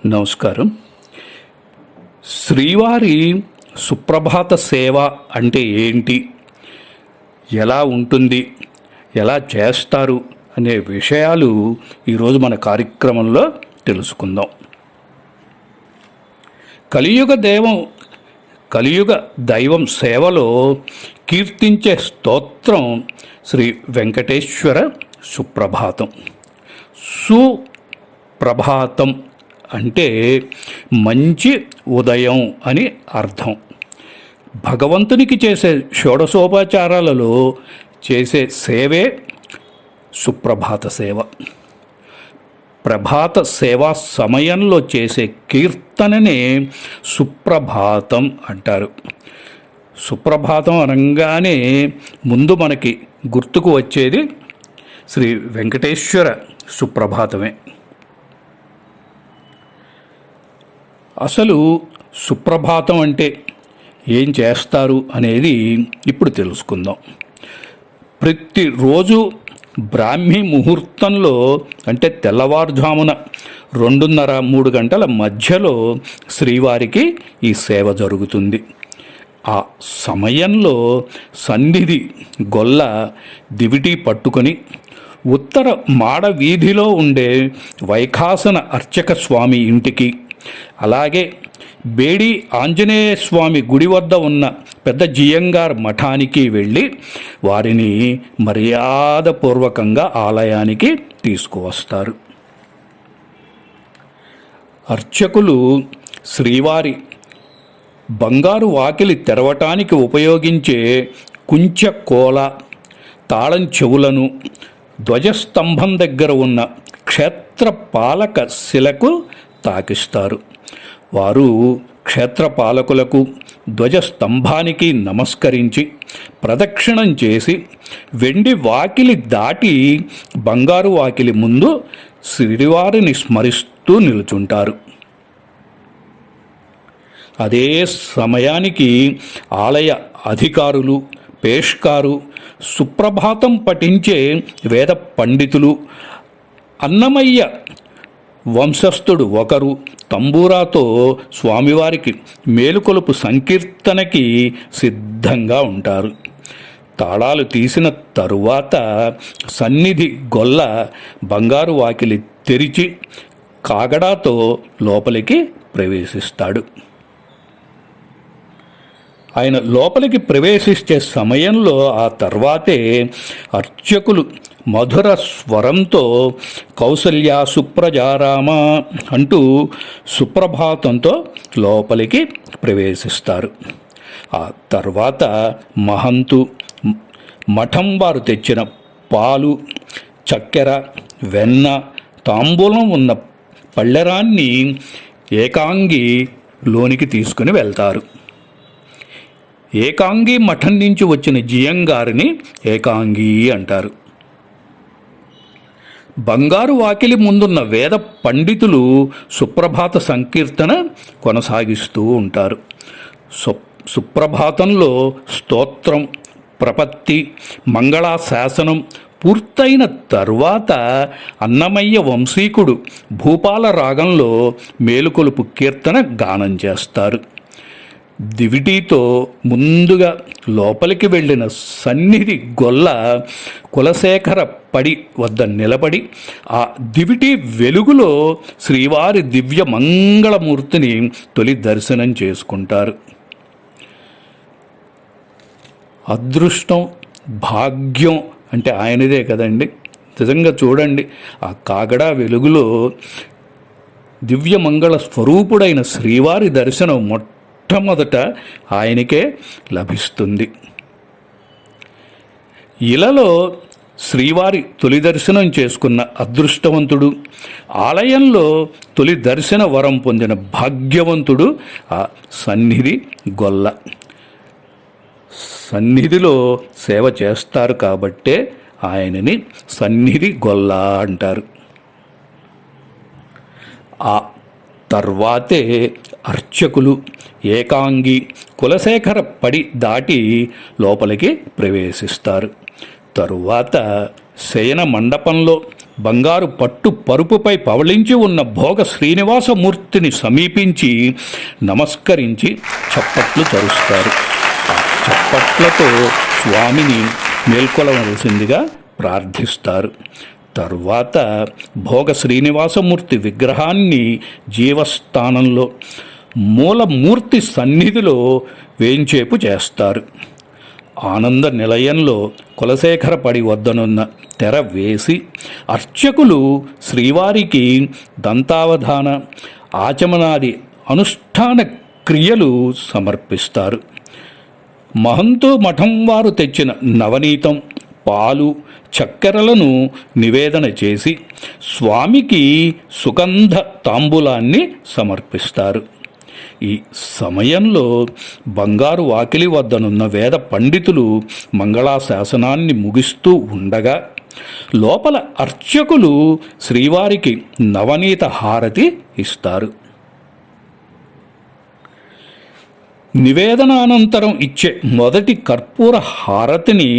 నమస్కారం. శ్రీవారి సుప్రభాత సేవ అంటే ఏంటి, ఎలా ఉంటుంది, ఎలా చేస్తారు అనే విషయాలు ఈరోజు మన కార్యక్రమంలో తెలుసుకుందాం. కలియుగ దైవం సేవలో కీర్తించే స్తోత్రం శ్రీ వెంకటేశ్వర సుప్రభాతం. సుప్రభాతం అంటే మంచి ఉదయం అని అర్థం. భగవంతునికి చేసే షోడశోపచారాలలో చేసే సేవే సుప్రభాత సేవ. ప్రభాత సేవా సమయంలో చేసే కీర్తననే సుప్రభాతం అంటారు. సుప్రభాతం అనగానే ముందు మనకి గుర్తుకు వచ్చేది శ్రీ వెంకటేశ్వర సుప్రభాతమే. అసలు సుప్రభాతం అంటే ఏం చేస్తారు అనేది ఇప్పుడు తెలుసుకుందాం. ప్రతిరోజు బ్రాహ్మీ ముహూర్తంలో అంటే తెల్లవారుజామున 2:30-3 గంటల మధ్యలో శ్రీవారికి ఈ సేవ జరుగుతుంది. ఆ సమయంలో సన్నిధి గొల్ల దివిటీ పట్టుకొని ఉత్తర మాడ వీధిలో ఉండే వైఖాసన అర్చక స్వామి ఇంటికి, అలాగే బేడి ఆంజనేయ స్వామి గుడి వద్ద ఉన్న పెద్ద జియంగార్ మఠానికి వెళ్ళి వారిని మర్యాదపూర్వకంగా ఆలయానికి తీసుకువస్తారు. అర్చకులు శ్రీవారి బంగారు వాకిలి తెరవటానికి ఉపయోగించే కుంచె కోల, తాళం చెవులను ధ్వజస్తంభం దగ్గర ఉన్న క్షేత్రపాలక శిలకు తాకిస్తారు. వారు క్షేత్రపాలకులకు ధ్వజస్తంభానికి నమస్కరించి ప్రదక్షిణం చేసి వెండి వాకిలి దాటి బంగారు వాకిలి ముందు శ్రీవారిని స్మరిస్తూ నిలుచుంటారు. అదే సమయానికి ఆలయ అధికారులు, పేష్కారు, సుప్రభాతం పఠించే వేద పండితులు, అన్నమయ్య వంశస్థుడు ఒకరు తంబూరాతో స్వామివారికి మేలుకొలుపు సంకీర్తనకి సిద్ధంగా ఉంటారు. తాళాలు తీసిన తరువాత సన్నిధి గొల్ల బంగారు వాకిలి తెరిచి కాగడాతో లోపలికి ప్రవేశిస్తాడు. ఆయన లోపలికి ప్రవేశించే సమయంలో ఆ తర్వాతే అర్చకులు మధుర స్వరంతో కౌసల్య సుప్రజారామ అంటూ సుప్రభాతంతో లోపలికి ప్రవేశిస్తారు. ఆ తర్వాత మహంతు మఠం వారు తెచ్చిన పాలు, చక్కెర, వెన్న, తాంబూలం ఉన్న పళ్ళెరాన్ని ఏకాంగి లోనికి తీసుకుని వెళ్తారు. ఏకాంగి మఠం నుంచి వచ్చిన జియంగారిని ఏకాంగి అంటారు. బంగారు వాకిలి ముందున్న వేద పండితులు సుప్రభాత సంకీర్తన కొనసాగిస్తూ ఉంటారు. సుప్రభాతంలో స్తోత్రం, ప్రపత్తి, మంగళాశాసనం పూర్తయిన తర్వాత అన్నమయ్య వంశీకుడు భూపాల రాగంలో మేలుకొలుపు కీర్తన గానం చేస్తారు. దివిటీతో ముందుగా లోపలికి వెళ్ళిన సన్నిధి గొల్ల కులశేఖర పడి వద్ద నిలబడి ఆ దివిటీ వెలుగులో శ్రీవారి దివ్య మంగళమూర్తిని తొలి దర్శనం చేసుకుంటారు. అదృష్టం, భాగ్యం అంటే ఆయనదే కదండి. నిజంగా చూడండి, ఆ కాగడా వెలుగులో దివ్యమంగళ స్వరూపుడైన శ్రీవారి దర్శనం మొట్టమొదట ఆయనకే లభిస్తుంది. ఇలాలో శ్రీవారి తొలి దర్శనం చేసుకున్న అదృష్టవంతుడు, ఆలయంలో తొలి దర్శన వరం పొందిన భాగ్యవంతుడు ఆ సన్నిధి గొల్ల. సన్నిధిలో సేవ చేస్తారు కాబట్టే ఆయనని సన్నిధి గొల్ల అంటారు. ఆ తర్వాతే అర్చకులు ఏకాంగి కులశేఖర పడి దాటి లోపలికి ప్రవేశిస్తారు. తరువాత శయన మండపంలో బంగారు పట్టు పరుపుపై పవళించి ఉన్న భోగ శ్రీనివాసమూర్తిని సమీపించి నమస్కరించి చప్పట్లు తరుస్తారు. ఆ చప్పట్లతో స్వామిని మేల్కొలవలసిందిగా ప్రార్థిస్తారు. తరువాత భోగ శ్రీనివాసమూర్తి విగ్రహాన్ని జీవస్థానంలో మూలమూర్తి సన్నిధిలో వేంచేపు చేస్తారు. ఆనంద నిలయంలో కులశేఖర పడి వద్దనున్న తెర వేసి అర్చకులు శ్రీవారికి దంతావధాన ఆచమనాది అనుష్ఠాన క్రియలు సమర్పిస్తారు. మహంతో మఠం వారు తెచ్చిన నవనీతం, పాలు, చక్కెరలను నివేదన చేసి స్వామికి సుగంధ తాంబూలాన్ని సమర్పిస్తారు. ఈ సమయంలో బంగారు వాకిలి వద్దనున్న వేద పండితులు మంగళాశాసనాన్ని ముగిస్తూ ఉండగా లోపల అర్చకులు శ్రీవారికి నవనీత హారతి ఇస్తారు. నివేదనానంతరం ఇచ్చే మొదటి కర్పూర హారతిని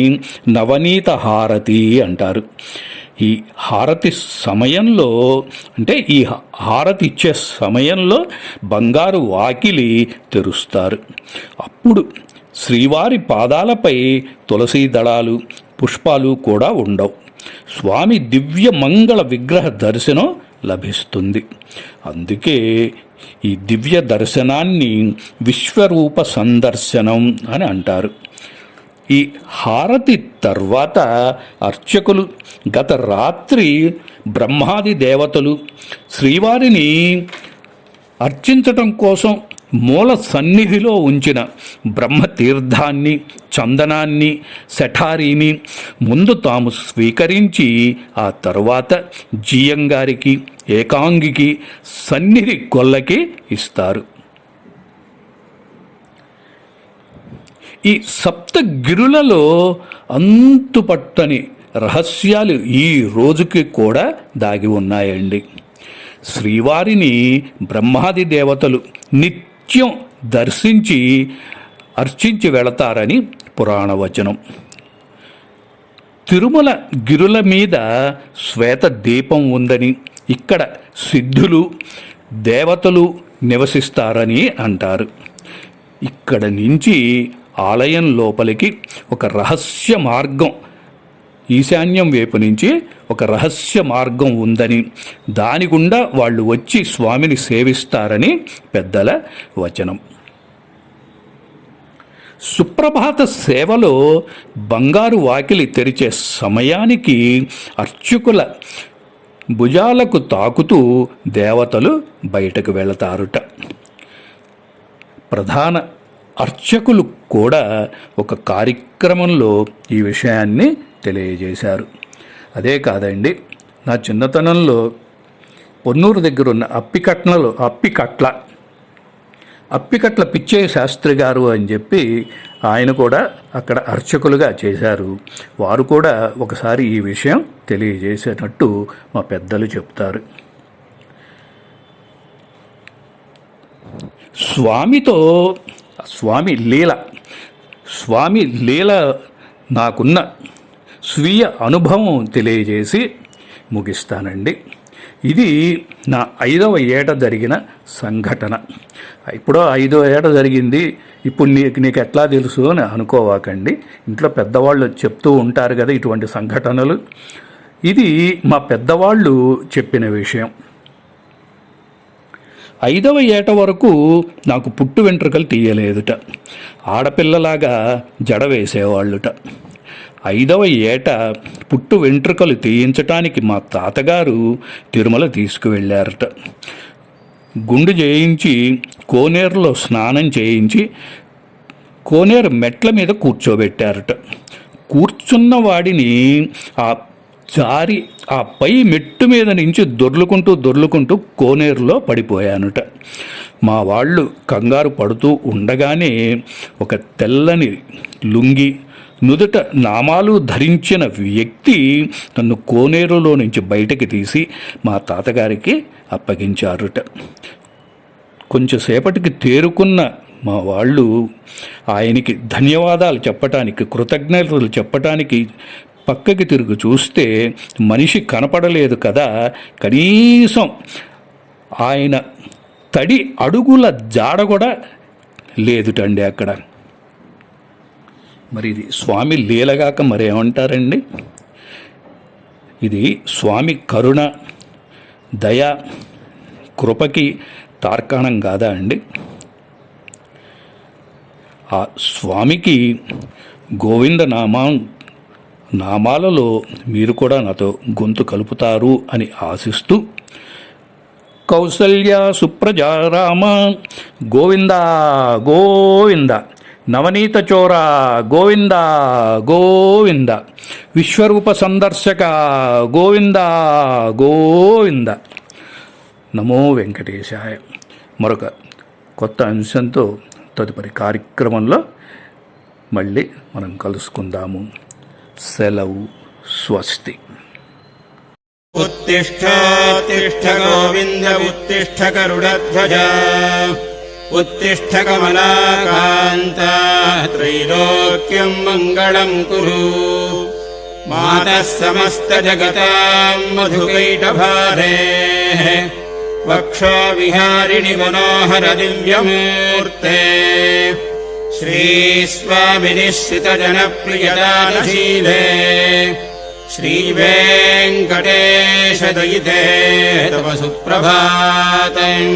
నవనీత హారతి అంటారు. ఈ హారతి సమయంలో అంటే ఈ హారతి ఇచ్చే సమయంలో బంగారు వాకిలి తెరుస్తారు. అప్పుడు శ్రీవారి పాదాలపై తులసీ దళాలు, పుష్పాలు కూడా ఉండవు. స్వామి దివ్య మంగళ విగ్రహ దర్శనం లభిస్తుంది. అందుకే ఈ దివ్య దర్శనాన్ని విశ్వరూప సందర్శనం అని అంటారు. ఈ హారతి తర్వాత అర్చకులు గత రాత్రి బ్రహ్మాది దేవతలు శ్రీవారిని అర్చించటం కోసం మూల సన్నిధిలో ఉంచిన బ్రహ్మతీర్థాన్ని, చందనాన్ని, శఠారీని ముందు తాము స్వీకరించి ఆ తరువాత జీయంగారికి, ఏకాంగికి, సన్నిధి గొల్లకి ఇస్తారు. ఈ సప్తగిరులలో అంతుపట్టని రహస్యాలు ఈ రోజుకి కూడా దాగి ఉన్నాయండి. శ్రీవారిని బ్రహ్మాది దేవతలు నిత్యం దర్శించి అర్చించి వెళతారని పురాణవచనం. తిరుమల గిరుల మీద శ్వేత దీపం ఉందని, ఇక్కడ సిద్ధులు, దేవతలు నివసిస్తారని అంటారు. ఇక్కడ నుంచి ఆలయం లోపలికి ఒక రహస్య మార్గం, ఈశాన్యం వైపు నుంచి ఒక రహస్య మార్గం ఉందని, దాని గుండా వాళ్ళు వచ్చి స్వామిని సేవిస్తారని పెద్దల వచనం. సుప్రభాత సేవలో బంగారు వాకిలి తెరిచే సమయానికి అర్చకుల భుజాలకు తాకుతూ దేవతలు బయటకు వెళతారుట. ప్రధాన అర్చకులు కూడా ఒక కార్యక్రమంలో ఈ విషయాన్ని తెలియజేశారు. అదే కాదండి, నా చిన్నతనంలో పొన్నూరు దగ్గర ఉన్న అప్పికట్ల పిచ్చయ్య శాస్త్రి గారు అని చెప్పి ఆయన కూడా అక్కడ అర్చకులుగా చేశారు. వారు కూడా ఒకసారి ఈ విషయం తెలియజేసేటట్టు మా పెద్దలు చెప్తారు. స్వామి లీల నాకున్న స్వీయ అనుభవం తెలియజేసి ముగిస్తానండి. ఇది నా 5వ ఏట జరిగిన సంఘటన. ఇప్పుడు 5వ ఏట జరిగింది, ఇప్పుడు నీకు ఎట్లా తెలుసు అని అనుకోవాకండి. ఇంట్లో పెద్దవాళ్ళు చెప్తూ ఉంటారు కదా ఇటువంటి సంఘటనలు. ఇది మా పెద్దవాళ్ళు చెప్పిన విషయం. 5వ ఏట వరకు నాకు పుట్టు వెంట్రుకలు తీయలేదుట. ఆడపిల్లలాగా జడ వేసేవాళ్ళుట. 5వ ఏట పుట్టు వెంట్రుకలు తీయించటానికి మా తాతగారు తిరుమల తీసుకువెళ్ళారట. గుండు చేయించి కోనేరులో స్నానం చేయించి కోనేరు మెట్ల మీద కూర్చోబెట్టారట. కూర్చున్న వాడిని ఆ పై మెట్టు మీద నుంచి దొర్లుకుంటూ కోనేరులో పడిపోయానుట. మా వాళ్ళు కంగారు పడుతూ ఉండగానే ఒక తెల్లని లుంగి, నుదుట నామాలు ధరించిన వ్యక్తి నన్ను కోనేరులో నుంచి బయటకి తీసి మా తాతగారికి అప్పగించారుట. కొంచెంసేపటికి తేరుకున్న మా వాళ్ళు ఆయనకి ధన్యవాదాలు చెప్పటానికి, కృతజ్ఞతలు చెప్పటానికి పక్కకి తిరిగి చూస్తే మనిషి కనపడలేదు కదా, కనీసం ఆయన తడి అడుగుల జాడ కూడా లేదుటండి అక్కడ. మరి ఇది స్వామి లీలగాక మరేమంటారండి? ఇది స్వామి కరుణ, దయ, కృపకి తార్కాణం కాదా అండి? ఆ స్వామికి గోవింద నామాలలో మీరు కూడా నాతో గొంతు కలుపుతారు అని ఆశిస్తూ, కౌసల్య సుప్రజారామ గోవింద గోవింద, నవనీత చోర గోవింద గోవింద, విశ్వరూప సందర్శక గోవింద గోవింద. నమో వెంకటేశాయ. మరొక కొత్త అంశంతో తదుపరి కార్యక్రమంలో మళ్ళీ మనం కలుసుకుందాము. సెలవు. స్వస్తి. उत्तिष्ठोत्तिष्ठ गोविन्द उत्तिष्ठ गरुडध्वज उत्तिष्ठ कमलाकान्त त्रैलोक्यम् मङ्गलम् कुरु। मातः समस्तजगताम् मधुकैटभारेः वक्षो विहारिणि मनोहर दिव्यमूर्ते श्रीस्वामिनिश्चितजनप्रियदानशीले श्रीवेङ्कटेश दयिते तव सुप्रभातम्।